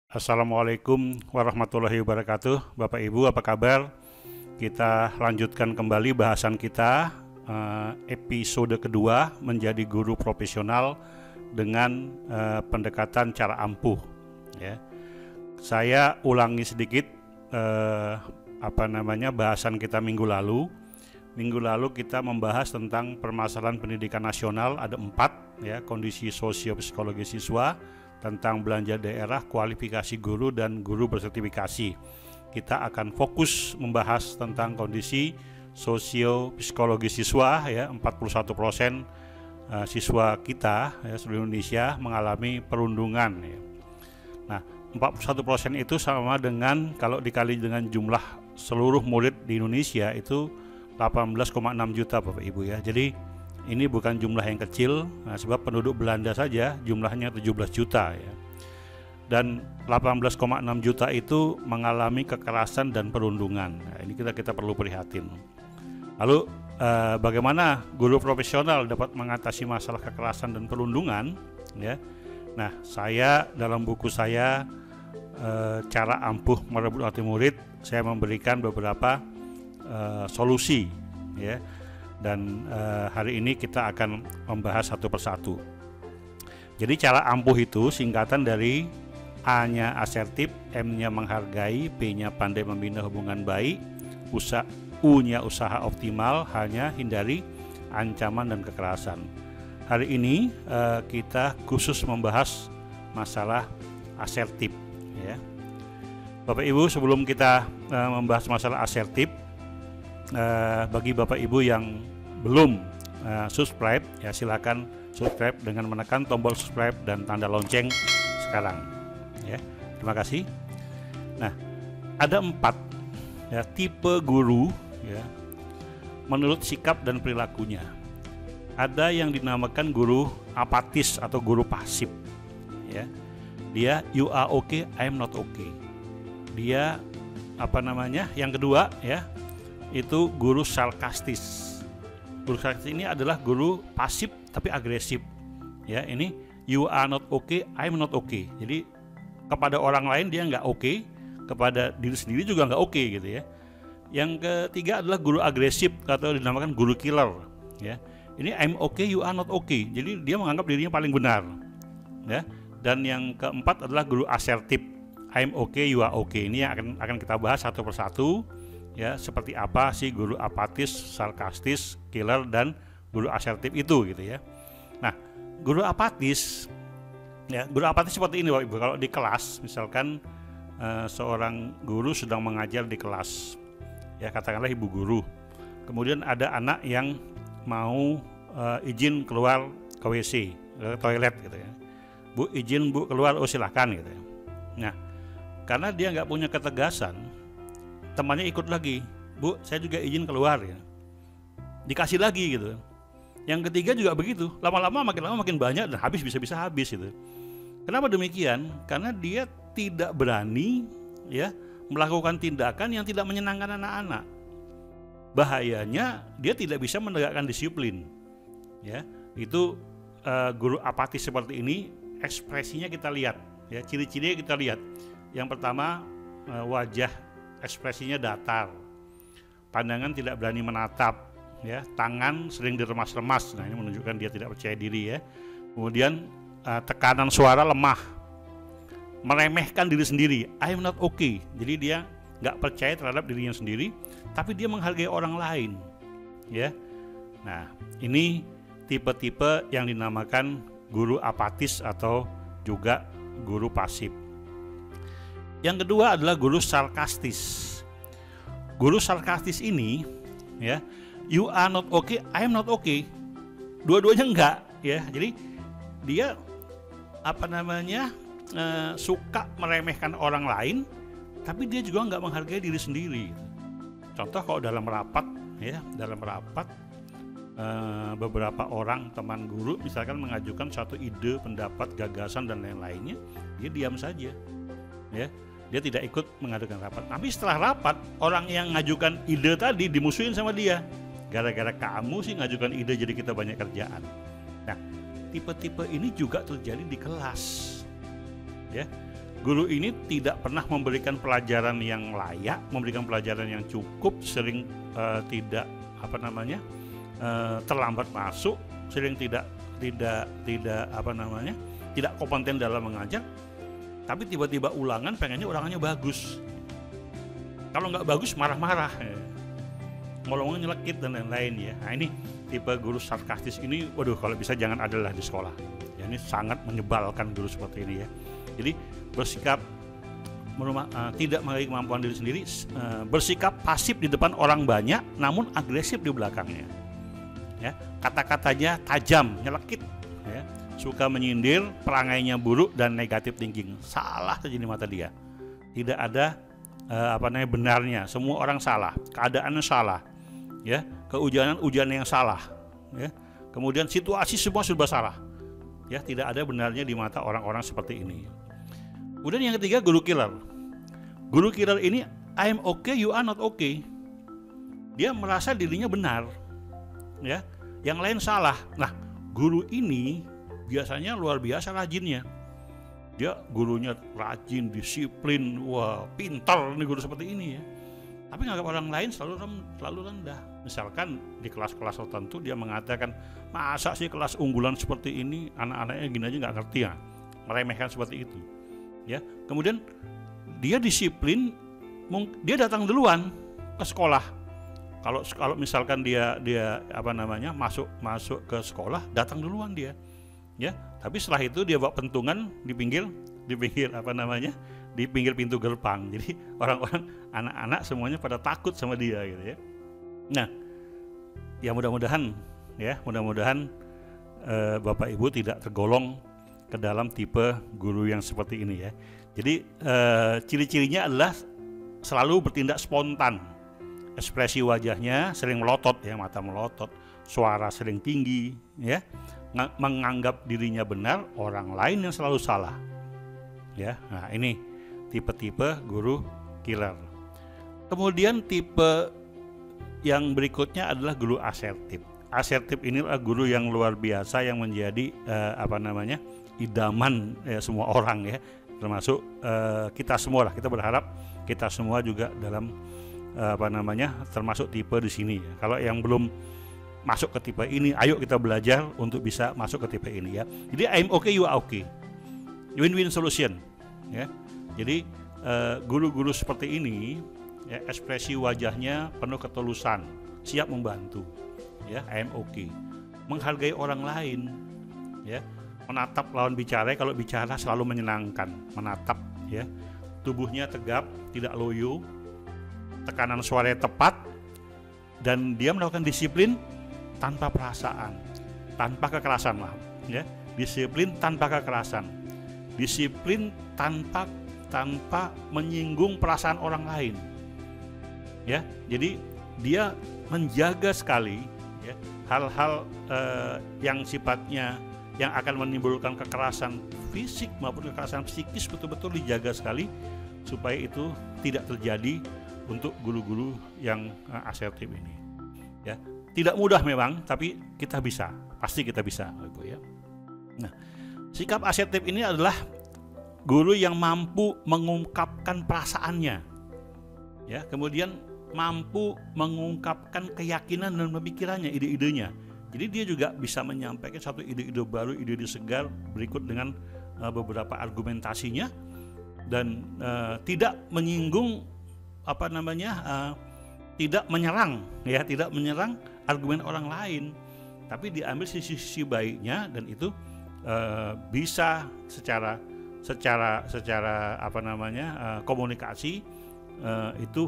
Assalamualaikum warahmatullahi wabarakatuh. Bapak Ibu, apa kabar? Kita lanjutkan kembali bahasan kita, episode kedua, menjadi guru profesional dengan pendekatan cara ampuh. Ya. Saya ulangi sedikit bahasan kita minggu lalu. Minggu lalu kita membahas tentang permasalahan pendidikan nasional, ada 4, ya, kondisi sosio-psikologi siswa, tentang belanja daerah, kualifikasi guru, dan guru bersertifikasi. Kita akan fokus membahas tentang kondisi sosio-psikologi siswa, ya, 41% siswa kita, ya, seluruh Indonesia mengalami perundungan, ya. Nah, 41% itu sama dengan kalau dikali dengan jumlah seluruh murid di Indonesia itu 18,6 juta Bapak Ibu, ya. Jadi ini bukan jumlah yang kecil, sebab penduduk Belanda saja jumlahnya 17 juta, ya. Dan 18,6 juta itu mengalami kekerasan dan perundungan. Nah, ini kita perlu prihatin. Lalu bagaimana guru profesional dapat mengatasi masalah kekerasan dan perundungan, ya? Nah, saya dalam buku saya Cara Ampuh Merebut Hati Murid, saya memberikan beberapa solusi, ya. Dan hari ini kita akan membahas satu persatu. Jadi cara ampuh itu singkatan dari A-nya asertif, M-nya menghargai, P-nya pandai membina hubungan baik, U-nya usaha optimal, H-nya hindari ancaman dan kekerasan. Hari ini kita khusus membahas masalah asertif, ya. Bapak Ibu, sebelum kita membahas masalah asertif, bagi Bapak Ibu yang belum subscribe, ya, silakan subscribe dengan menekan tombol subscribe dan tanda lonceng sekarang, ya. Terima kasih. Nah, ada 4, ya, tipe guru, ya, menurut sikap dan perilakunya. Ada yang dinamakan guru apatis atau guru pasif, ya. Dia you are okay, I am not okay. Dia yang kedua, ya, itu guru sarkastis. Guru sarkastis ini adalah guru pasif tapi agresif, ya. Ini you are not okay, I'm not okay. Jadi kepada orang lain dia nggak oke, kepada diri sendiri juga nggak oke, gitu, ya. Yang ketiga adalah guru agresif atau dinamakan guru killer, ya. Ini I'm okay, you are not okay. Jadi dia menganggap dirinya paling benar, ya. Dan yang keempat adalah guru asertif, I'm okay, you are okay. Ini yang akan kita bahas satu persatu, ya, seperti apa sih guru apatis, sarkastis, killer, dan guru asertif itu, gitu, ya. Nah, guru apatis, ya, guru apatis seperti ini Bapak Ibu. Kalau di kelas, misalkan seorang guru sedang mengajar di kelas, ya, katakanlah ibu guru. Kemudian ada anak yang mau izin keluar ke WC, ke toilet, gitu, ya. Bu, izin Bu keluar, oh silahkan, gitu, ya. Nah, karena dia nggak punya ketegasan, temannya ikut lagi, Bu saya juga izin keluar, ya. Dikasih lagi, gitu. Yang ketiga juga begitu, lama makin banyak dan bisa habis, gitu. Kenapa demikian? Karena dia tidak berani, ya, melakukan tindakan yang tidak menyenangkan anak-anak. Bahayanya dia tidak bisa menegakkan disiplin, ya. Itu guru apatis seperti ini, ekspresinya kita lihat, ya, ciri-cirinya kita lihat. Yang pertama, wajah ekspresinya datar, pandangan tidak berani menatap, ya, tangan sering diremas-remas. Nah, ini menunjukkan dia tidak percaya diri, ya. Kemudian tekanan suara lemah, meremehkan diri sendiri, I'm not okay. Jadi dia nggak percaya terhadap dirinya sendiri, tapi dia menghargai orang lain, ya. Nah, ini tipe-tipe yang dinamakan guru apatis atau juga guru pasif. Yang kedua adalah guru sarkastis. Guru sarkastis ini, ya, you are not okay, I am not okay. Dua-duanya enggak, ya. Jadi dia suka meremehkan orang lain, tapi dia juga enggak menghargai diri sendiri. Contoh kalau dalam rapat, ya, beberapa orang teman guru misalkan mengajukan suatu ide, pendapat, gagasan, dan lain-lainnya, dia diam saja, ya. Dia tidak ikut mengadakan rapat. Tapi setelah rapat, orang yang ngajukan ide tadi dimusuhin sama dia. Gara-gara kamu sih ngajukan ide jadi kita banyak kerjaan. Nah, tipe-tipe ini juga terjadi di kelas, ya. Guru ini tidak pernah memberikan pelajaran yang layak, memberikan pelajaran yang cukup, sering tidak terlambat masuk, sering tidak kompeten dalam mengajar. Tapi tiba-tiba pengennya ulangannya bagus. Kalau nggak bagus marah-marah, ngomongnya nyelekit dan lain-lain ya. Nah, ini tipe guru sarkastis ini, waduh, kalau bisa jangan ada lah di sekolah. Ya, ini sangat menyebalkan guru seperti ini ya. Jadi bersikap tidak memiliki kemampuan diri sendiri, bersikap pasif di depan orang banyak, namun agresif di belakangnya. Ya, kata-katanya tajam, nyelekit, ya, suka menyindir, perangainya buruk dan negatif thinking. Salah saja di mata dia. Tidak ada benarnya. Semua orang salah, keadaannya salah, ya, keujanan yang salah, ya. Kemudian situasi semua serba salah. Ya, tidak ada benarnya di mata orang-orang seperti ini. Kemudian yang ketiga, guru killer. Guru killer ini, I am okay, you are not okay. Dia merasa dirinya benar, ya, yang lain salah. Nah, guru ini biasanya luar biasa rajinnya. Dia gurunya rajin, disiplin, wah, pintar nih guru seperti ini ya. Tapi nganggap orang lain selalu rendah. Misalkan di kelas-kelas tertentu dia mengatakan, masa sih kelas unggulan seperti ini anak-anaknya gini aja nggak ngerti ya, meremehkan seperti itu. Ya, kemudian dia disiplin, dia datang duluan ke sekolah. Kalau misalkan dia masuk ke sekolah, datang duluan dia. Ya, tapi setelah itu dia bawa pentungan di pinggir pintu gerbang. Jadi orang-orang, anak-anak semuanya pada takut sama dia gitu ya. Nah, ya mudah-mudahan Bapak Ibu tidak tergolong ke dalam tipe guru yang seperti ini ya. Jadi ciri-cirinya adalah selalu bertindak spontan. Ekspresi wajahnya sering melotot ya, mata melotot, suara sering tinggi ya. Menganggap dirinya benar, orang lain yang selalu salah. Ya. Nah, ini tipe-tipe guru killer. Kemudian tipe yang berikutnya adalah guru asertif. Asertif ini adalah guru yang luar biasa yang menjadi idaman semua orang ya, termasuk kita semua lah. Kita berharap kita semua juga dalam termasuk tipe di sini ya. Kalau yang belum masuk ke tipe ini, ayo kita belajar untuk bisa masuk ke tipe ini ya. Jadi I'm okay, you are okay. Win-win solution ya. Jadi guru-guru seperti ini ya, ekspresi wajahnya penuh ketulusan, siap membantu ya, I'm okay. Menghargai orang lain ya, menatap lawan bicara, kalau bicara selalu menyenangkan, menatap ya. Tubuhnya tegap, tidak loyo, tekanan suaranya tepat, dan dia melakukan disiplin tanpa perasaan, tanpa kekerasan lah ya. Disiplin tanpa kekerasan, disiplin tanpa menyinggung perasaan orang lain ya. Jadi dia menjaga sekali ya, hal-hal yang sifatnya yang akan menimbulkan kekerasan fisik maupun kekerasan psikis betul-betul dijaga sekali supaya itu tidak terjadi untuk guru-guru yang asertif ini ya. Tidak mudah memang, tapi kita bisa, pasti kita bisa Ibu ya. Nah, sikap asertif ini adalah guru yang mampu mengungkapkan perasaannya ya, kemudian mampu mengungkapkan keyakinan dan pemikirannya, ide-idenya. Jadi dia juga bisa menyampaikan satu ide-ide baru, ide-ide segar berikut dengan beberapa argumentasinya, dan tidak menyinggung tidak menyerang ya, tidak menyerang argumen orang lain, tapi diambil sisi-sisi baiknya, dan itu bisa secara komunikasi itu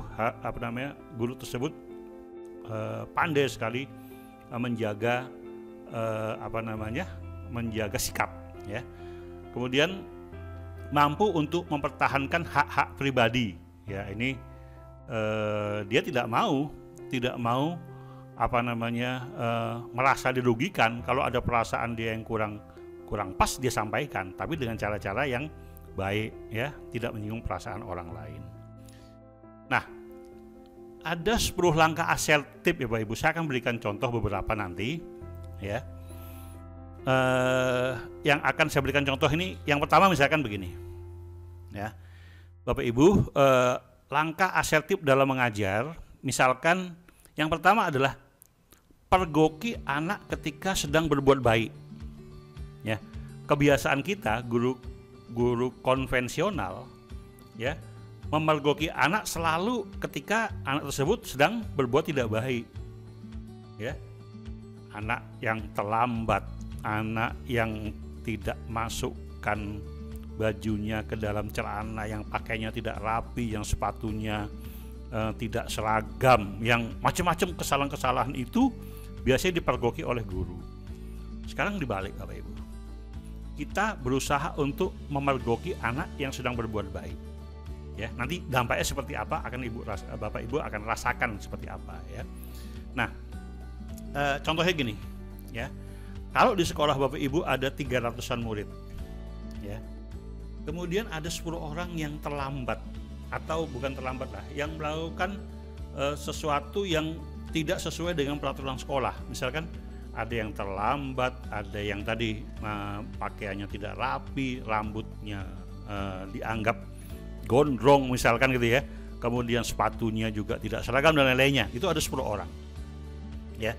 guru tersebut pandai sekali menjaga menjaga sikap ya. Kemudian mampu untuk mempertahankan hak-hak pribadi ya. Ini dia tidak mau merasa dirugikan. Kalau ada perasaan dia yang kurang pas, dia sampaikan, tapi dengan cara-cara yang baik ya, tidak menyinggung perasaan orang lain. Nah, ada 10 langkah asertif ya Bapak Ibu. Saya akan berikan contoh beberapa nanti ya. Yang akan saya berikan contoh ini, yang pertama misalkan begini. Ya, Bapak Ibu, langkah asertif dalam mengajar, misalkan yang pertama adalah pergoki anak ketika sedang berbuat baik. Ya, kebiasaan kita guru konvensional, ya, memergoki anak selalu ketika anak tersebut sedang berbuat tidak baik. Ya, anak yang terlambat, anak yang tidak masukkan bajunya ke dalam celana, yang pakainya tidak rapi, yang sepatunya tidak seragam, yang macam-macam kesalahan-kesalahan itu biasanya dipergoki oleh guru. Sekarang dibalik, Bapak Ibu, kita berusaha untuk memergoki anak yang sedang berbuat baik. Ya, nanti dampaknya seperti apa akan Bapak Ibu akan rasakan seperti apa, ya. Nah, contohnya gini, ya. Kalau di sekolah Bapak Ibu ada 300-an murid, ya. Kemudian ada 10 orang yang terlambat, atau bukan terlambat lah, yang melakukan sesuatu yang tidak sesuai dengan peraturan sekolah. Misalkan ada yang terlambat, ada yang tadi pakaiannya tidak rapi, rambutnya dianggap gondrong misalkan gitu ya. Kemudian sepatunya juga tidak seragam dan lain-lainnya. Itu ada 10 orang. Ya.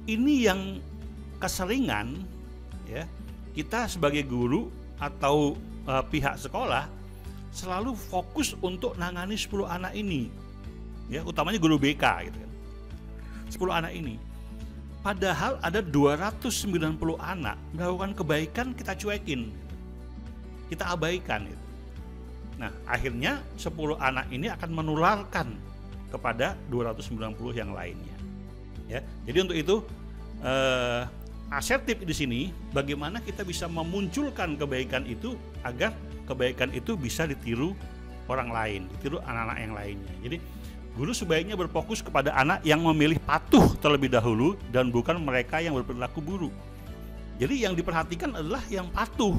Ini yang keseringan, ya, kita sebagai guru atau pihak sekolah selalu fokus untuk nangani 10 anak ini. Ya, utamanya guru BK gitu kan. 10 anak ini. Padahal ada 290 anak melakukan kebaikan, kita cuekin. Kita abaikan gitu. Nah, akhirnya 10 anak ini akan menularkan kepada 290 yang lainnya. Ya, jadi untuk itu asertif di sini bagaimana kita bisa memunculkan kebaikan itu agar kebaikan itu bisa ditiru orang lain, ditiru anak-anak yang lainnya. Jadi guru sebaiknya berfokus kepada anak yang memilih patuh terlebih dahulu dan bukan mereka yang berperilaku buruk. Jadi yang diperhatikan adalah yang patuh,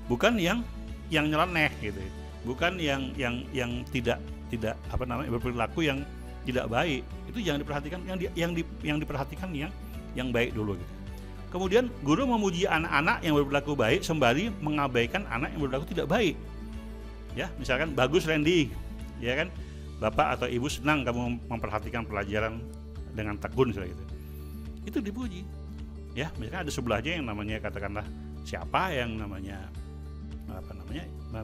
bukan yang nyeleneh gitu. Bukan yang tidak berperilaku yang tidak baik. Itu jangan diperhatikan, yang diperhatikan yang baik dulu gitu. Kemudian guru memuji anak-anak yang berperilaku baik sembari mengabaikan anak yang berperilaku tidak baik. Ya, misalkan bagus Randy, ya kan? Bapak atau ibu senang kamu memperhatikan pelajaran dengan tekun gitu. Itu dipuji. Ya, misalkan ada sebelahnya yang namanya katakanlah siapa yang namanya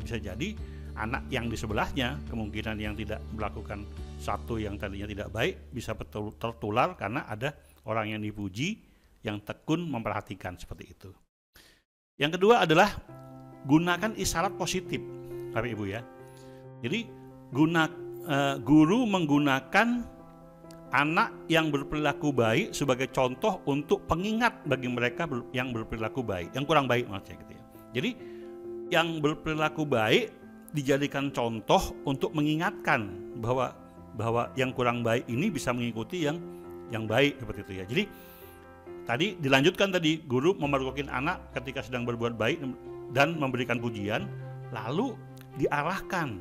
bisa jadi anak yang di sebelahnya kemungkinan yang tidak melakukan satu yang tadinya tidak baik bisa tertular karena ada orang yang dipuji yang tekun memperhatikan seperti itu. Yang kedua adalah gunakan isyarat positif, Bapak Ibu ya. Jadi guru menggunakan anak yang berperilaku baik sebagai contoh untuk pengingat bagi mereka yang berperilaku baik, yang kurang baik maksudnya gitu ya. Jadi yang berperilaku baik dijadikan contoh untuk mengingatkan bahwa yang kurang baik ini bisa mengikuti yang baik seperti itu ya. Jadi tadi dilanjutkan tadi guru memergokin anak ketika sedang berbuat baik dan memberikan pujian, lalu diarahkan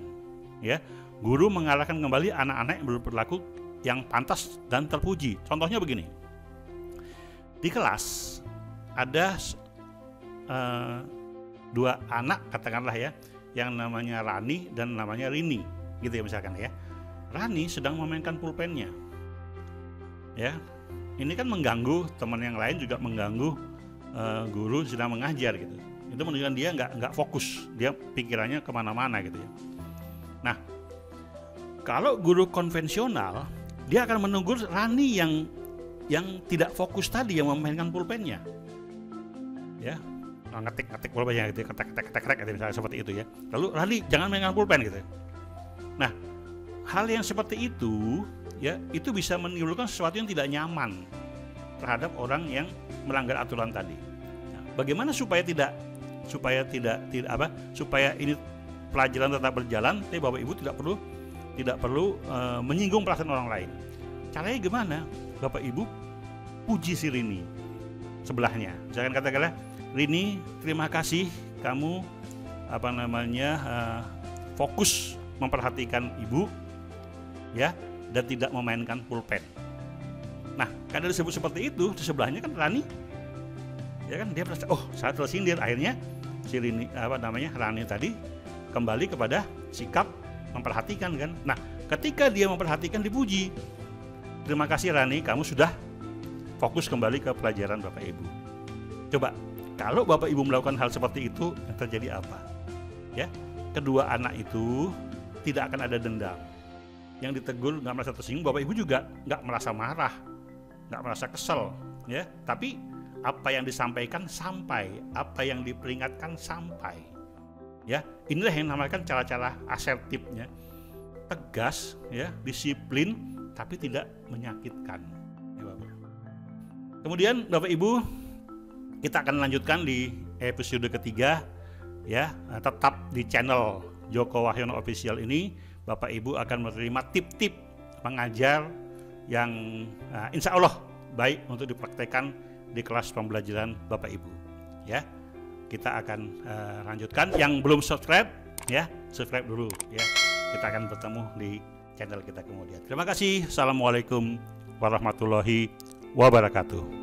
ya. Guru mengarahkan kembali anak-anak yang berperilaku yang pantas dan terpuji. Contohnya begini. Di kelas ada 2 anak katakanlah ya, yang namanya Rani dan namanya Rini gitu ya misalkan ya. Rani sedang memainkan pulpennya. Ya. Ini kan mengganggu teman yang lain, juga mengganggu guru sedang mengajar gitu. Itu menunjukkan dia nggak fokus, dia pikirannya kemana-mana gitu ya. Nah, kalau guru konvensional dia akan menegur Rani yang tidak fokus tadi, yang memainkan pulpennya. Ya, ngetik pulpennya gitu, ketek gitu misalnya seperti itu ya. Lalu Rani jangan mainkan pulpen gitu. Nah, hal yang seperti itu ya, itu bisa menimbulkan sesuatu yang tidak nyaman terhadap orang yang melanggar aturan tadi. Nah, bagaimana supaya ini pelajaran tetap berjalan, tapi Bapak Ibu tidak perlu menyinggung perasaan orang lain. Caranya gimana? Bapak Ibu puji si Rini sebelahnya. Misalkan katakanlah, Rini, terima kasih kamu fokus memperhatikan ibu ya, dan tidak memainkan pulpen. Nah, karena disebut seperti itu, di sebelahnya kan Rani, ya kan, dia merasa, oh saya tersindir. Akhirnya si Rini, Rani tadi kembali kepada sikap memperhatikan kan. Nah, ketika dia memperhatikan dipuji. Terima kasih Rani, kamu sudah fokus kembali ke pelajaran Bapak Ibu. Coba, kalau Bapak Ibu melakukan hal seperti itu, yang terjadi apa? Ya, kedua anak itu tidak akan ada dendam. Yang ditegur nggak merasa tersinggung, Bapak Ibu juga nggak merasa marah, nggak merasa kesel, ya. Tapi apa yang disampaikan sampai, apa yang diperingatkan sampai, ya. Inilah yang dinamakan cara-cara asertifnya, tegas, ya, disiplin, tapi tidak menyakitkan. Ya, Bapak. Kemudian Bapak Ibu, kita akan lanjutkan di episode ketiga, ya. Tetap di channel Joko Wahyono Official ini, Bapak Ibu akan menerima tip-tip mengajar yang insya Allah baik untuk dipraktekkan di kelas pembelajaran Bapak Ibu. Ya, kita akan lanjutkan. Yang belum subscribe, ya, subscribe dulu. Ya, kita akan bertemu di channel kita kemudian. Terima kasih. Assalamualaikum warahmatullahi wabarakatuh.